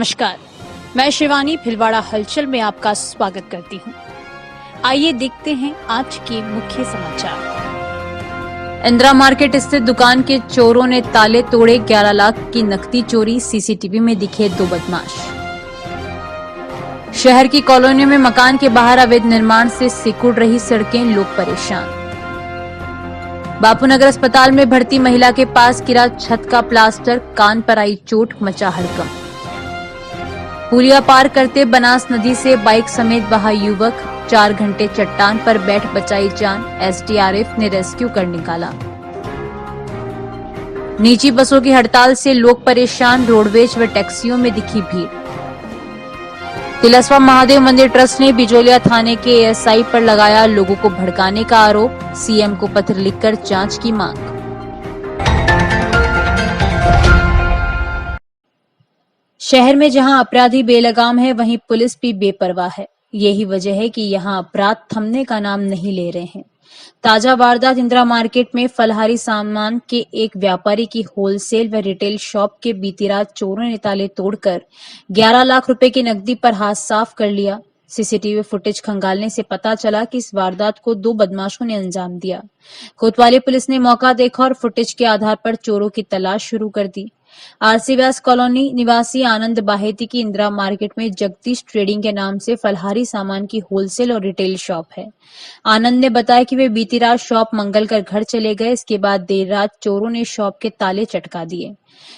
नमस्कार, मैं शिवानी भिलवाड़ा हलचल में आपका स्वागत करती हूँ। आइए देखते हैं आज के मुख्य समाचार। इंदिरा मार्केट स्थित दुकान के चोरों ने ताले तोड़े, 11 लाख की नकदी चोरी, सीसीटीवी में दिखे 2 बदमाश। शहर की कॉलोनियों में मकान के बाहर अवैध निर्माण से सिकुड़ रही सड़कें, लोग परेशान। बापूनगर अस्पताल में भर्ती महिला के पास गिरा छत का प्लास्टर, कान पर आई चोट, मचा हड़कंप। पुलिया पार करते बनास नदी से बाइक समेत बहा युवक, 4 घंटे चट्टान पर बैठ बचाई जान, एसडीआरएफ ने रेस्क्यू कर निकाला। निजी बसों की हड़ताल से लोग परेशान, रोडवेज व टैक्सियों में दिखी भीड़। तिलस्वा महादेव मंदिर ट्रस्ट ने बिजोलिया थाने के एएसआई पर लगाया लोगों को भड़काने का आरोप, सीएम को पत्र लिखकर जांच की मांग। शहर में जहां अपराधी बेलगाम है, वहीं पुलिस भी बेपरवाह है। यही वजह है कि यहां अपराध थमने का नाम नहीं ले रहे हैं। ताजा वारदात इंदिरा मार्केट में फलहारी सामान के एक व्यापारी की होलसेल व रिटेल शॉप के बीती रात चोरों ने ताले तोड़कर 11 लाख रुपए की नकदी पर हाथ साफ कर लिया। सीसीटीवी फुटेज खंगालने से पता चला कि इस वारदात को 2 बदमाशों ने अंजाम दिया। कोतवाली पुलिस ने मौका देखा और फुटेज के आधार पर चोरों की तलाश शुरू कर दी। आरसी व्यास कॉलोनी निवासी आनंद बाहेती की इंदिरा मार्केट में जगदीश ट्रेडिंग के नाम से फलहारी सामान की होलसेल और रिटेल शॉप है। आनंद ने बताया कि वे बीती रात शॉप मंगल कर घर चले गए। इसके बाद देर रात चोरों ने शॉप के ताले चटका दिए।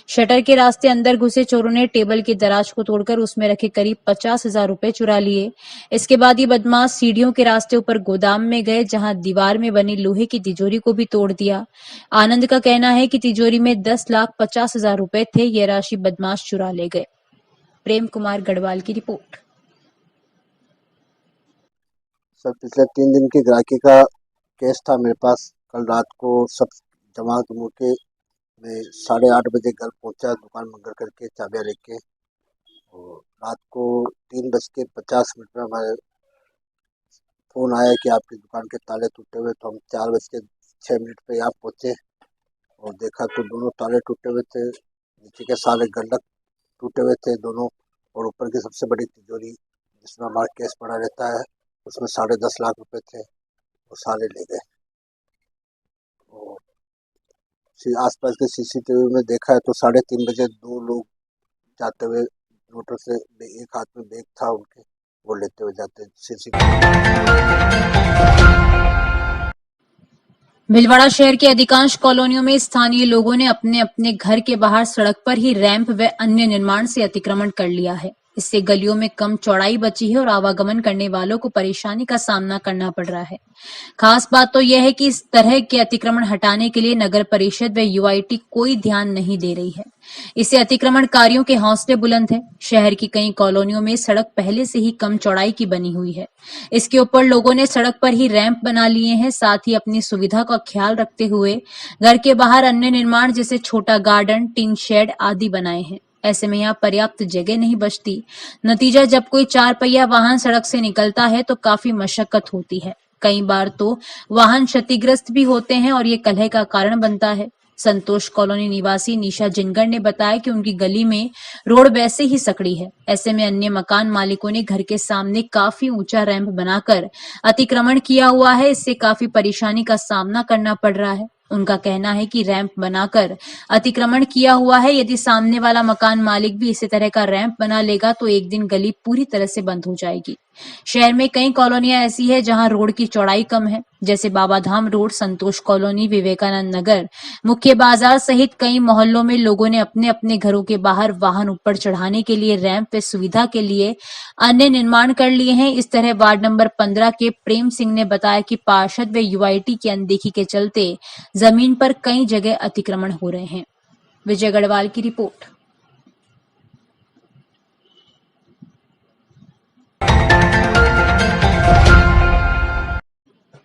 शटर के रास्ते अंदर घुसे चोरों ने टेबल की दराज को तोड़कर उसमें रखे करीब 50,000 रुपए चुरा लिए। इसके बाद ये बदमाश सीढ़ियों के रास्ते ऊपर गोदाम में गए, जहां दीवार में बनी लोहे की तिजोरी को भी तोड़ दिया। आनंद का कहना है कि तिजोरी में 10,50,000 रुपए थे। ये राशि बदमाश चुरा ले गए। प्रेम कुमार गढ़वाल की रिपोर्ट। सर, पिछले 3 दिन की ग्राहकी का केस था मेरे पास। कल रात को सब जमा के मैं 8:30 बजे घर पहुंचा, दुकान बंद करके चाबियां लेके। और रात को 3:50 में हमारे फ़ोन आया कि आपकी दुकान के ताले टूटे हुए। तो हम 4:06 पे यहाँ पहुंचे और देखा तो दोनों ताले टूटे हुए थे, नीचे के सारे गंडक टूटे हुए थे दोनों, और ऊपर की सबसे बड़ी तिजोरी जिसमें हमारा केस पड़ा रहता है, उसमें 10.5 लाख रुपए थे, वो सारे ले गए। और आसपास के सीसीटीवी में देखा है तो 3:30 बजे 2 लोग जाते हुए मोटर से, एक हाथ में बैग था उनके, वो लेते हुए जाते भिलवाड़ा शहर के अधिकांश कॉलोनियों में स्थानीय लोगों ने अपने अपने घर के बाहर सड़क पर ही रैंप व अन्य निर्माण से अतिक्रमण कर लिया है। इससे गलियों में कम चौड़ाई बची है और आवागमन करने वालों को परेशानी का सामना करना पड़ रहा है। खास बात तो यह है कि इस तरह के अतिक्रमण हटाने के लिए नगर परिषद व यूआईटी कोई ध्यान नहीं दे रही है। इससे अतिक्रमणकारियों के हौसले बुलंद है। शहर की कई कॉलोनियों में सड़क पहले से ही कम चौड़ाई की बनी हुई है। इसके ऊपर लोगों ने सड़क पर ही रैंप बना लिए हैं। साथ ही अपनी सुविधा का ख्याल रखते हुए घर के बाहर अन्य निर्माण जैसे छोटा गार्डन, टिन शेड आदि बनाए हैं। ऐसे में यहाँ पर्याप्त जगह नहीं बचती। नतीजा, जब कोई 4 पहिया वाहन सड़क से निकलता है तो काफी मशक्कत होती है। कई बार तो वाहन क्षतिग्रस्त भी होते हैं और ये कलह का कारण बनता है। संतोष कॉलोनी निवासी निशा जिनगर ने बताया कि उनकी गली में रोड वैसे ही सकड़ी है। ऐसे में अन्य मकान मालिकों ने घर के सामने काफी ऊंचा रैंप बनाकर अतिक्रमण किया हुआ है। इससे काफी परेशानी का सामना करना पड़ रहा है। उनका कहना है कि रैंप बनाकर अतिक्रमण किया हुआ है। यदि सामने वाला मकान मालिक भी इसी तरह का रैंप बना लेगा तो एक दिन गली पूरी तरह से बंद हो जाएगी। शहर में कई कॉलोनियां ऐसी है जहां रोड की चौड़ाई कम है, जैसे बाबाधाम रोड, संतोष कॉलोनी, विवेकानंद नगर, मुख्य बाजार सहित कई मोहल्लों में लोगों ने अपने अपने घरों के बाहर वाहन ऊपर चढ़ाने के लिए रैंप व सुविधा के लिए अन्य निर्माण कर लिए हैं। इस तरह वार्ड नंबर 15 के प्रेम सिंह ने बताया कि पार्षद व यूआईटी की अनदेखी के चलते जमीन पर कई जगह अतिक्रमण हो रहे हैं। विजय गढ़वाल की रिपोर्ट।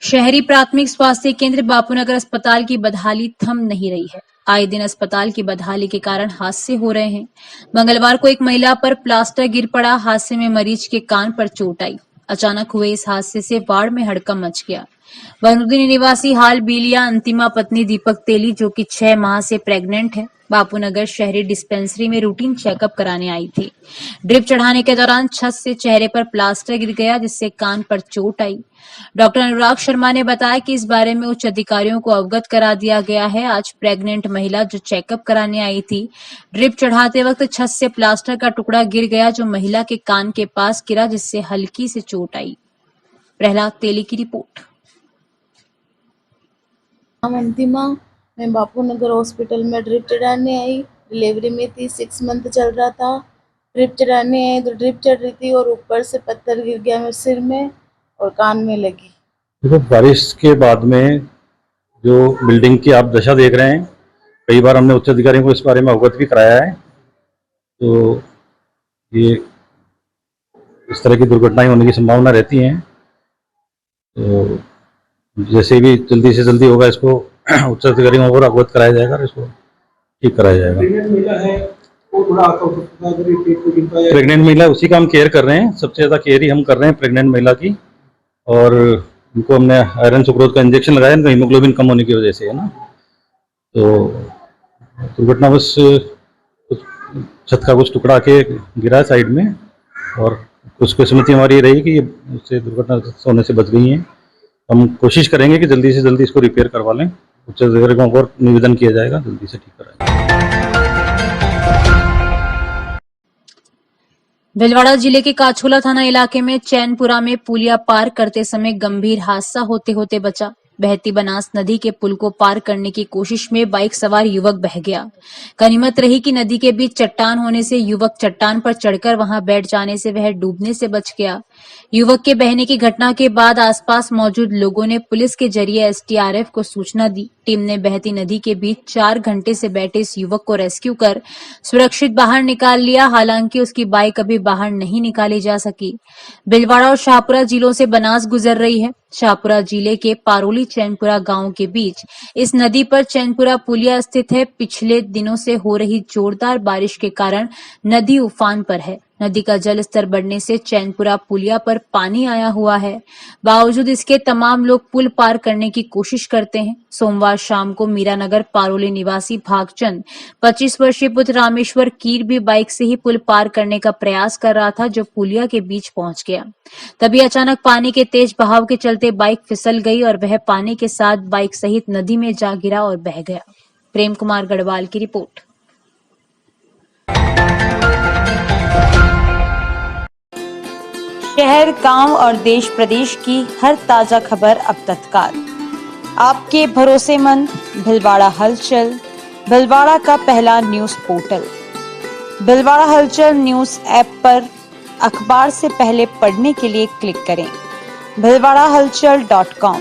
शहरी प्राथमिक स्वास्थ्य केंद्र बापूनगर अस्पताल की बदहाली थम नहीं रही है। आए दिन अस्पताल की बदहाली के कारण हादसे हो रहे हैं। मंगलवार को एक महिला पर प्लास्टर गिर पड़ा। हादसे में मरीज के कान पर चोट आई। अचानक हुए इस हादसे से वार्ड में हड़कंप मच गया। बनुद्दीन निवासी हाल बीलिया अंतिमा पत्नी दीपक तेली, जो कि 6 माह से प्रेग्नेंट है, बापूनगर शहरी डिस्पेंसरी में रूटीन चेकअप कराने आई थी। ड्रिप चढ़ाने के दौरान छत से चेहरे पर प्लास्टर गिर गया, जिससे कान पर चोट आई। डॉक्टर अनुराग शर्मा ने बताया कि इस बारे में उच्च अधिकारियों को अवगत करा दिया गया है। आज प्रेग्नेंट महिला जो चेकअप कराने आई थी, ड्रिप चढ़ाते वक्त छत से प्लास्टर का टुकड़ा गिर गया, जो महिला के कान के पास गिरा, जिससे हल्की से चोट आई। प्रहलाद तेली की रिपोर्ट। नाम अंतिमा, मैं बापूनगर हॉस्पिटल में ड्रिप चढ़ाने आई। डिलीवरी में थी, 6 मंथ चल रहा था। ड्रिप चढ़ाने आई तो ड्रिप चढ़ रही थी और ऊपर से पत्थर गिर गया मेरे सिर में और कान में लगी। देखो, बारिश के बाद में जो बिल्डिंग की आप दशा देख रहे हैं, कई बार हमने उच्च अधिकारियों को इस बारे में अवगत भी कराया है। तो ये इस तरह की दुर्घटनाएं होने की संभावना रहती हैं। तो जैसे भी जल्दी से जल्दी होगा, इसको उच्च अधिकारियों को अवगत कराया जाएगा और इसको ठीक कराया जाएगा। प्रेग्नेंट महिला, उसी का हम केयर कर रहे हैं। सबसे ज़्यादा केयर ही हम कर रहे हैं प्रेग्नेंट महिला की। और उनको हमने आयरन सुक्रोज का इंजेक्शन लगाया, इनका हीमोग्लोबिन कम होने की वजह से, है ना। तो दुर्घटना बस छत का कुछ टुकड़ा के गिरा है साइड में, और कुछ किस्मती हमारी रही कि उससे दुर्घटना होने से बच गई हैं। हम कोशिश करेंगे कि जल्दी से जल्दी इसको रिपेयर करवा लें। उच्च अधिकारियों को निवेदन किया जाएगा, जल्दी से ठीक कराएं। भिलवाड़ा जिले के काछोला थाना इलाके में चैनपुरा में पुलिया पार करते समय गंभीर हादसा होते होते बचा। बहती बनास नदी के पुल को पार करने की कोशिश में बाइक सवार युवक बह गया। गनीमत रही कि नदी के बीच चट्टान होने से युवक चट्टान पर चढ़कर वहां बैठ जाने से वह डूबने से बच गया। युवक के बहने की घटना के बाद आसपास मौजूद लोगों ने पुलिस के जरिए एसडीआरएफ को सूचना दी। टीम ने बहती नदी के बीच 4 घंटे से बैठे इस युवक को रेस्क्यू कर सुरक्षित बाहर निकाल लिया। हालांकि उसकी बाइक अभी बाहर नहीं निकाली जा सकी। भिलवाड़ा और शाहपुरा जिलों से बनास गुजर रही है। शाहपुरा जिले के पारोली चैनपुरा गांव के बीच इस नदी पर चैनपुरा पुलिया स्थित है। पिछले दिनों से हो रही जोरदार बारिश के कारण नदी उफान पर है। नदी का जल स्तर बढ़ने से चैनपुरा पुलिया पर पानी आया हुआ है। बावजूद इसके तमाम लोग पुल पार करने की कोशिश करते हैं। सोमवार शाम को मीरानगर पारोली निवासी भागचंद 25 वर्षीय पुत्र रामेश्वर कीर भी बाइक से ही पुल पार करने का प्रयास कर रहा था, जो पुलिया के बीच पहुंच गया। तभी अचानक पानी के तेज बहाव के चलते बाइक फिसल गई और वह पानी के साथ बाइक सहित नदी में जा गिरा और बह गया। प्रेम कुमार गढ़वाल की रिपोर्ट। शहर, गांव और देश प्रदेश की हर ताजा खबर अब तत्काल आपके भरोसेमंद भिलवाड़ा हलचल, भिलवाड़ा का पहला न्यूज पोर्टल। भिलवाड़ा हलचल न्यूज ऐप पर अखबार से पहले पढ़ने के लिए क्लिक करें bhilwadahalchal.com।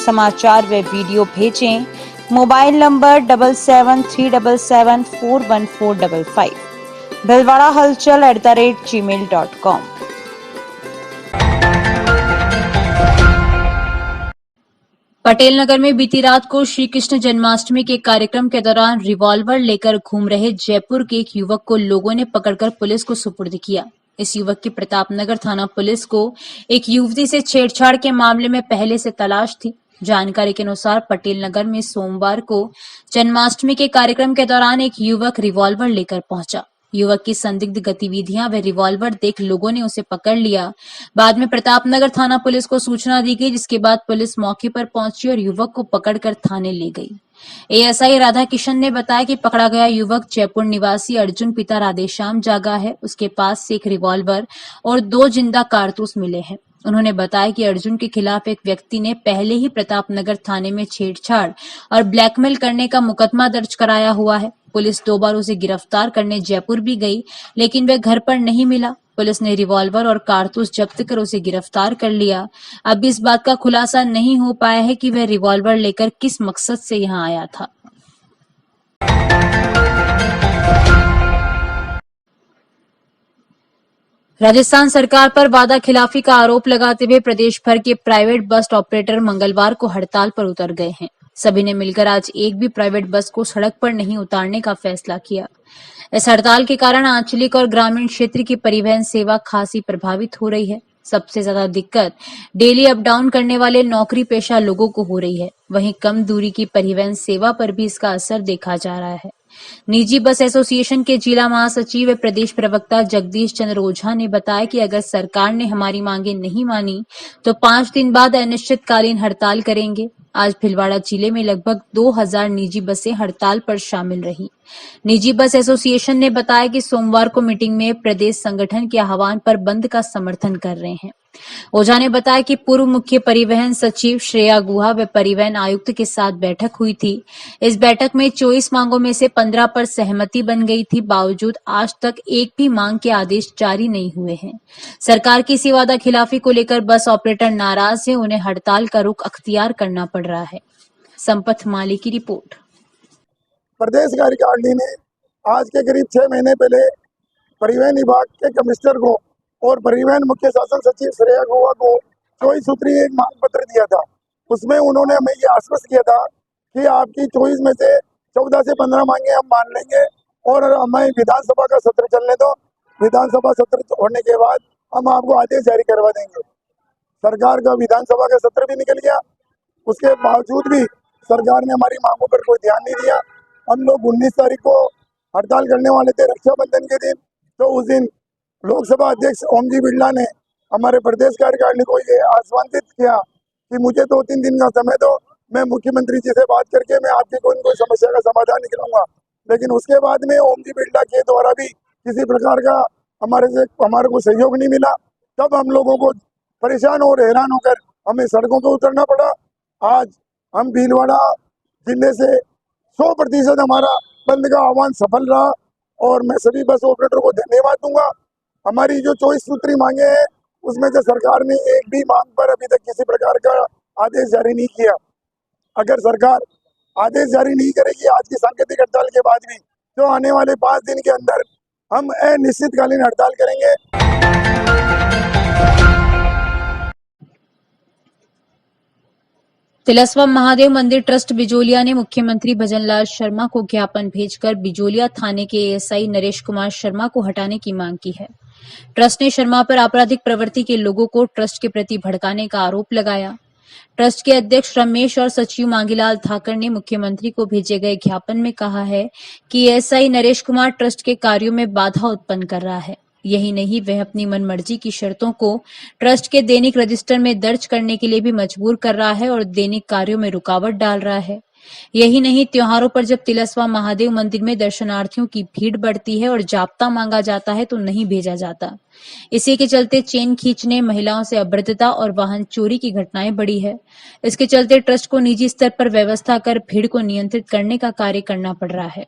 समाचार व वीडियो भेजें। Mobile number 7737741455। bhilwadahalchal@gmail.com। Patel Nagar में बीती रात को श्री कृष्ण जन्माष्टमी के कार्यक्रम के दौरान रिवॉल्वर लेकर घूम रहे जयपुर के एक युवक को लोगों ने पकड़कर पुलिस को सुपुर्द किया। इस युवक की प्रतापनगर थाना पुलिस को एक युवती से छेड़छाड़ के मामले में पहले से तलाश थी। जानकारी के अनुसार पटेल नगर में सोमवार को जन्माष्टमी के कार्यक्रम के दौरान एक युवक रिवॉल्वर लेकर पहुंचा। युवक की संदिग्ध गतिविधियां व रिवॉल्वर देख लोगों ने उसे पकड़ लिया। बाद में प्रतापनगर थाना पुलिस को सूचना दी गई, जिसके बाद पुलिस मौके पर पहुंची और युवक को पकड़कर थाने ले गई। एएसआई राधा किशन ने बताया कि पकड़ा गया युवक जयपुर निवासी अर्जुन पिता राधेश्याम जागा है। उसके पास से एक रिवॉल्वर और 2 जिंदा कारतूस मिले हैं। उन्होंने बताया कि अर्जुन के खिलाफ एक व्यक्ति ने पहले ही प्रतापनगर थाने में छेड़छाड़ और ब्लैकमेल करने का मुकदमा दर्ज कराया हुआ है। पुलिस 2 बार उसे गिरफ्तार करने जयपुर भी गई, लेकिन वह घर पर नहीं मिला। पुलिस ने रिवॉल्वर और कारतूस जब्त कर उसे गिरफ्तार कर लिया। अब इस बात का खुलासा नहीं हो पाया है कि वह रिवॉल्वर लेकर किस मकसद से यहां आया था। राजस्थान सरकार पर वादा खिलाफी का आरोप लगाते हुए प्रदेश भर के प्राइवेट बस ऑपरेटर मंगलवार को हड़ताल पर उतर गए हैं। सभी ने मिलकर आज एक भी प्राइवेट बस को सड़क पर नहीं उतारने का फैसला किया। इस हड़ताल के कारण आंचलिक और ग्रामीण क्षेत्र की परिवहन सेवा खासी प्रभावित हो रही है। सबसे ज्यादा दिक्कत डेली अप डाउन करने वाले नौकरी पेशा लोगों को हो रही है। वहीं कम दूरी की परिवहन सेवा पर भी इसका असर देखा जा रहा है। निजी बस एसोसिएशन के जिला महासचिव व प्रदेश प्रवक्ता जगदीश चंद्र ओझा ने बताया कि अगर सरकार ने हमारी मांगे नहीं मानी तो 5 दिन बाद अनिश्चितकालीन हड़ताल करेंगे। आज भीलवाड़ा जिले में लगभग 2000 निजी बसें हड़ताल पर शामिल रही। निजी बस एसोसिएशन ने बताया कि सोमवार को मीटिंग में प्रदेश संगठन के आह्वान पर बंद का समर्थन कर रहे हैं। ओझा ने बताया कि पूर्व मुख्य परिवहन सचिव श्रेया गुहा व परिवहन आयुक्त के साथ बैठक हुई थी। इस बैठक में 24 मांगों में से 15 पर सहमति बन गई थी। बावजूद आज तक एक भी मांग के आदेश जारी नहीं हुए हैं। सरकार की इसी वादा खिलाफी को लेकर बस ऑपरेटर नाराज है, उन्हें हड़ताल का रुख अख्तियार करना पड़ रहा है। संपत माली की रिपोर्ट। प्रदेश कार्यकारिणी ने आज के करीब 6 महीने पहले परिवहन विभाग के कमिश्नर को और परिवहन मुख्य शासन सचिव श्रेया गुहा को 24 सूत्री एक मांग पत्र दिया था। उसमें उन्होंने हमें ये आश्वस्त किया था कि आपकी 24 में से 14 से 15 मांगे हम मान लेंगे और हमें विधानसभा का सत्र चलने दो। विधानसभा सत्र होने के बाद हम आपको आदेश जारी करवा देंगे। सरकार का विधानसभा का सत्र भी निकल गया, उसके बावजूद भी सरकार ने हमारी मांगों पर कोई ध्यान नहीं दिया। हम लोग 19 तारीख को हड़ताल करने वाले थे, रक्षाबंधन के दिन। तो उस दिन लोकसभा अध्यक्ष ओम जी बिरला ने हमारे प्रदेश कार्यकारिणी को ये आश्वासित किया कि मुझे 2-3 दिन का समय दो, मैं मुख्यमंत्री जी से बात करके मैं आपकी कोई न कोई समस्या का समाधान निकालूंगा। लेकिन उसके बाद में ओम जी बिरला के द्वारा भी किसी प्रकार का हमारे को सहयोग नहीं मिला। तब हम लोगों को परेशान और हैरान होकर हमें सड़कों पर उतरना पड़ा। आज हम भीलवाड़ा जिले से 100% हमारा बंद का आह्वान सफल रहा और मैं सभी बस ऑपरेटर को धन्यवाद दूंगा। हमारी जो 24 सूत्री मांगे हैं उसमें से सरकार ने एक भी मांग पर अभी तक किसी प्रकार का आदेश जारी नहीं किया। अगर सरकार आदेश जारी नहीं करेगी आज की सांकेतिक हड़ताल के बाद भी, तो आने वाले 5 दिन के अंदर हम अनिश्चितकालीन हड़ताल करेंगे। तिलस्वा महादेव मंदिर ट्रस्ट बिजोलिया ने मुख्यमंत्री भजनलाल शर्मा को ज्ञापन भेजकर बिजोलिया थाने के एएसआई नरेश कुमार शर्मा को हटाने की मांग की है। ट्रस्ट ने शर्मा पर आपराधिक प्रवृत्ति के लोगों को ट्रस्ट के प्रति भड़काने का आरोप लगाया। ट्रस्ट के अध्यक्ष रमेश और सचिव मांगीलाल थाकर ने मुख्यमंत्री को भेजे गए ज्ञापन में कहा है कि एएसआई नरेश कुमार ट्रस्ट के कार्यों में बाधा उत्पन्न कर रहा है। यही नहीं, वह अपनी मनमर्जी की शर्तों को ट्रस्ट के दैनिक रजिस्टर में दर्ज करने के लिए भी मजबूर कर रहा है और दैनिक कार्यों में रुकावट डाल रहा है। यही नहीं, त्योहारों पर जब तिलस्वा महादेव मंदिर में दर्शनार्थियों की भीड़ बढ़ती है और जाप्ता मांगा जाता है तो नहीं भेजा जाता। इसी के चलते चेन खींचने, महिलाओं से अभद्रता और वाहन चोरी की घटनाएं बढ़ी है। इसके चलते ट्रस्ट को निजी स्तर पर व्यवस्था कर भीड़ को नियंत्रित करने का कार्य करना पड़ रहा है।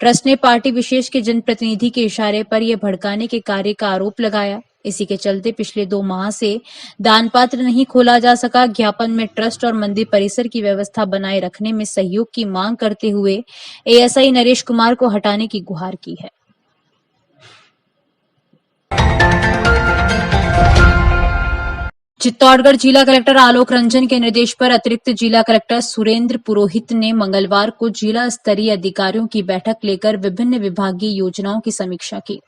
ट्रस्ट ने पार्टी विशेष के जनप्रतिनिधि के इशारे पर यह भड़काने के कार्य का आरोप लगाया। इसी के चलते पिछले 2 माह से दान पात्र नहीं खोला जा सका। ज्ञापन में ट्रस्ट और मंदिर परिसर की व्यवस्था बनाए रखने में सहयोग की मांग करते हुए एएसआई नरेश कुमार को हटाने की गुहार की है। चित्तौड़गढ़ जिला कलेक्टर आलोक रंजन के निर्देश पर अतिरिक्त जिला कलेक्टर सुरेंद्र पुरोहित ने मंगलवार को जिला स्तरीय अधिकारियों की बैठक लेकर विभिन्न विभागीय योजनाओं की समीक्षा की।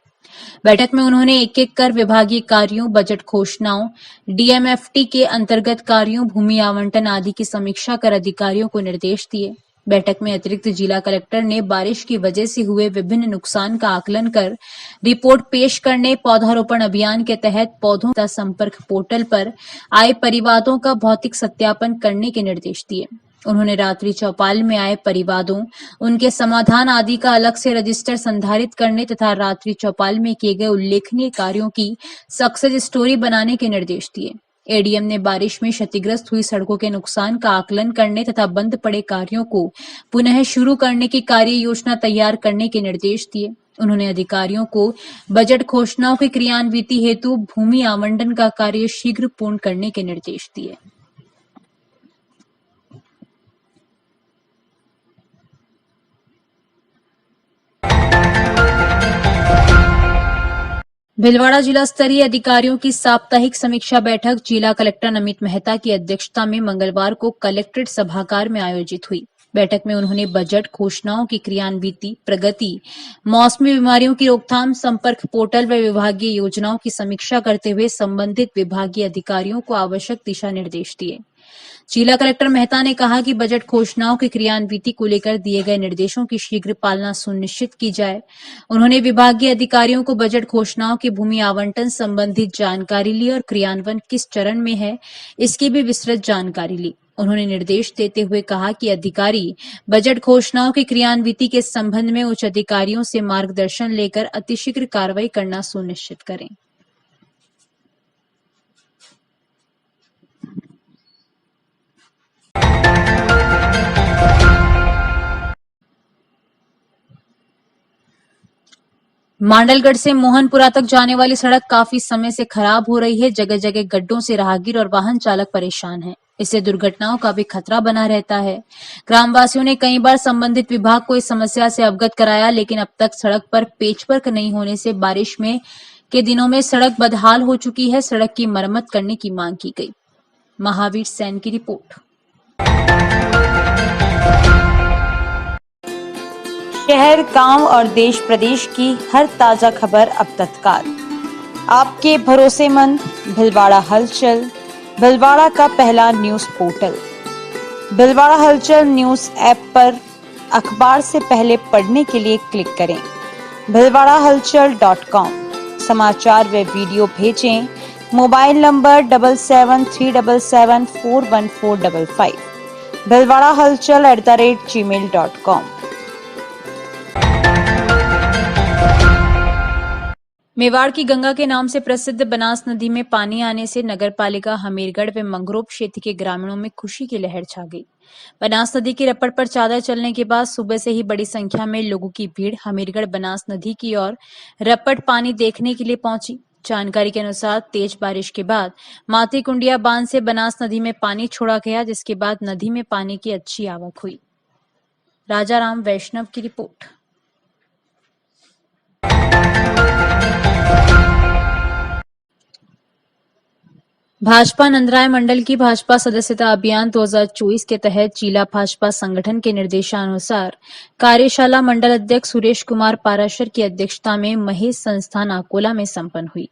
बैठक में उन्होंने एक-एक कर विभागीय कार्यों, बजट घोषणाओं, डीएमएफटी के अंतर्गत कार्यों, भूमि आवंटन आदि की समीक्षा कर अधिकारियों को निर्देश दिए। बैठक में अतिरिक्त जिला कलेक्टर ने बारिश की वजह से हुए विभिन्न नुकसान का आकलन कर रिपोर्ट पेश करने, पौधारोपण अभियान के तहत पौधों का संपर्क पोर्टल पर आए परिवादों का भौतिक सत्यापन करने के निर्देश दिए। उन्होंने रात्रि चौपाल में आए परिवादों, उनके समाधान आदि का अलग से रजिस्टर संधारित करने तथा रात्रि चौपाल में किए गए उल्लेखनीय कार्यों की सक्सेस स्टोरी बनाने के निर्देश दिए। एडीएम ने बारिश में क्षतिग्रस्त हुई सड़कों के नुकसान का आकलन करने तथा बंद पड़े कार्यों को पुनः शुरू करने की कार्य योजना तैयार करने के निर्देश दिए। उन्होंने अधिकारियों को बजट घोषणाओं की क्रियान्विति हेतु भूमि आवंटन का कार्य शीघ्र पूर्ण करने के निर्देश दिए। भीलवाड़ा जिला स्तरीय अधिकारियों की साप्ताहिक समीक्षा बैठक जिला कलेक्टर नमित मेहता की अध्यक्षता में मंगलवार को कलेक्ट्रेट सभागार में आयोजित हुई। बैठक में उन्होंने बजट घोषणाओं की क्रियान्विति, प्रगति, मौसमी बीमारियों की रोकथाम, संपर्क पोर्टल व विभागीय योजनाओं की समीक्षा करते हुए संबंधित विभागीय अधिकारियों को आवश्यक दिशा निर्देश दिए। जिला कलेक्टर मेहता ने कहा कि बजट घोषणाओं की क्रियान्विति को लेकर दिए गए निर्देशों की शीघ्र पालना सुनिश्चित की जाए। उन्होंने विभागीय अधिकारियों को बजट घोषणाओं की भूमि आवंटन संबंधित जानकारी ली और क्रियान्वयन किस चरण में है, इसकी भी विस्तृत जानकारी ली। उन्होंने निर्देश देते हुए कहा कि अधिकारी बजट घोषणाओं की क्रियान्विति के संबंध में उच्च अधिकारियों से मार्गदर्शन लेकर अतिशीघ्र कार्रवाई करना सुनिश्चित करें। मांडलगढ़ से मोहनपुरा तक जाने वाली सड़क काफी समय से खराब हो रही है। जगह जगह गड्ढों से राहगीर और वाहन चालक परेशान हैं। इससे दुर्घटनाओं का भी खतरा बना रहता है। ग्रामवासियों ने कई बार संबंधित विभाग को इस समस्या से अवगत कराया, लेकिन अब तक सड़क पर पेचवर्क नहीं होने से बारिश में के दिनों में सड़क बदहाल हो चुकी है। सड़क की मरम्मत करने की मांग की गई। महावीर सैन की रिपोर्ट। शहर, गांव और देश प्रदेश की हर ताजा खबर अब तत्काल आपके भरोसेमंद भिलवाड़ा हलचल, भिलवाड़ा का पहला न्यूज पोर्टल। भिलवाड़ा हलचल न्यूज ऐप पर अखबार से पहले पढ़ने के लिए क्लिक करें। भिलवाड़ाहलचल.com समाचार व वीडियो भेजें। Mobile number 7737741455 भिलवाड़ाहलचल@gmail.com। मेवाड़ की गंगा के नाम से प्रसिद्ध बनास नदी में पानी आने से नगरपालिका हमीरगढ़ व मंगरोप क्षेत्र के ग्रामीणों में खुशी की लहर छा गई। बनास नदी की रपट पर चादर चलने के बाद सुबह से ही बड़ी संख्या में लोगों की भीड़ हमीरगढ़ बनास नदी की ओर रपट पानी देखने के लिए पहुंची। जानकारी के अनुसार तेज बारिश के बाद माती कुंडिया बांध से बनास नदी में पानी छोड़ा गया, जिसके बाद नदी में पानी की अच्छी आवक हुई। राजाराम वैष्णव की रिपोर्ट। भाजपा नंदराय मंडल की भाजपा सदस्यता अभियान 2024 के तहत जिला भाजपा संगठन के निर्देशानुसार कार्यशाला मंडल अध्यक्ष सुरेश कुमार पाराशर की अध्यक्षता में महेश संस्थान अकोला में संपन्न हुई।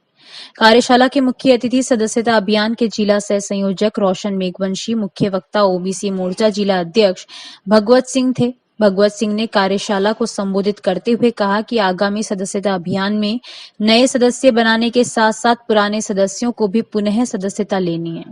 कार्यशाला के मुख्य अतिथि सदस्यता अभियान के जिला सह संयोजक रोशन मेघवंशी, मुख्य वक्ता ओबीसी मोर्चा जिला अध्यक्ष भगवत सिंह थे। भगवत सिंह ने कार्यशाला को संबोधित करते हुए कहा कि आगामी सदस्यता अभियान में नए सदस्य बनाने के साथ साथ पुराने सदस्यों को भी पुनः सदस्यता लेनी है।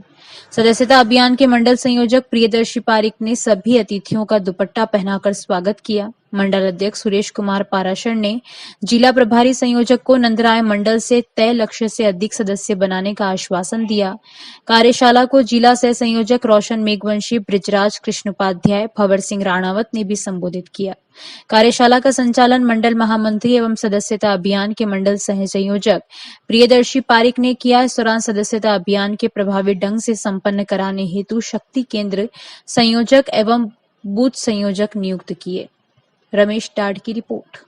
सदस्यता अभियान के मंडल संयोजक प्रियदर्शी पारिक ने सभी अतिथियों का दुपट्टा पहनाकर स्वागत किया। मंडल अध्यक्ष सुरेश कुमार पाराशर ने जिला प्रभारी संयोजक को नंदराय मंडल से तय लक्ष्य से अधिक सदस्य बनाने का आश्वासन दिया। कार्यशाला को जिला सह संयोजक रोशन मेघवंशी, ब्रिजराज कृष्ण उपाध्याय, भंवर सिंह राणावत ने भी संबोधित किया। कार्यशाला का संचालन मंडल महामंत्री एवं सदस्यता अभियान के मंडल सह संयोजक प्रियदर्शी पारिक ने किया। इस दौरान सदस्यता अभियान के प्रभावी ढंग से संपन्न कराने हेतु शक्ति केंद्र संयोजक एवं बूथ संयोजक नियुक्त किए। रमेश डाड की रिपोर्ट।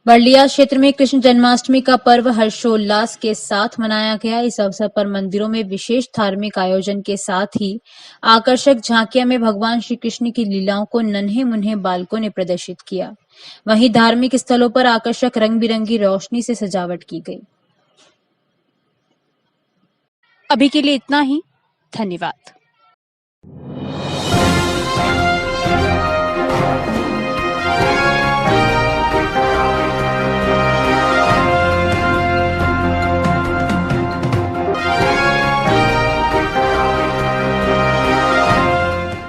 बर्लिया क्षेत्र में कृष्ण जन्माष्टमी का पर्व हर्षोल्लास के साथ मनाया गया। इस अवसर पर मंदिरों में विशेष धार्मिक आयोजन के साथ ही आकर्षक झांकियां में भगवान श्री कृष्ण की लीलाओं को नन्हे मुन्ने बालकों ने प्रदर्शित किया। वहीं धार्मिक स्थलों पर आकर्षक रंग बिरंगी रोशनी से सजावट की गई। अभी के लिए इतना ही। धन्यवाद।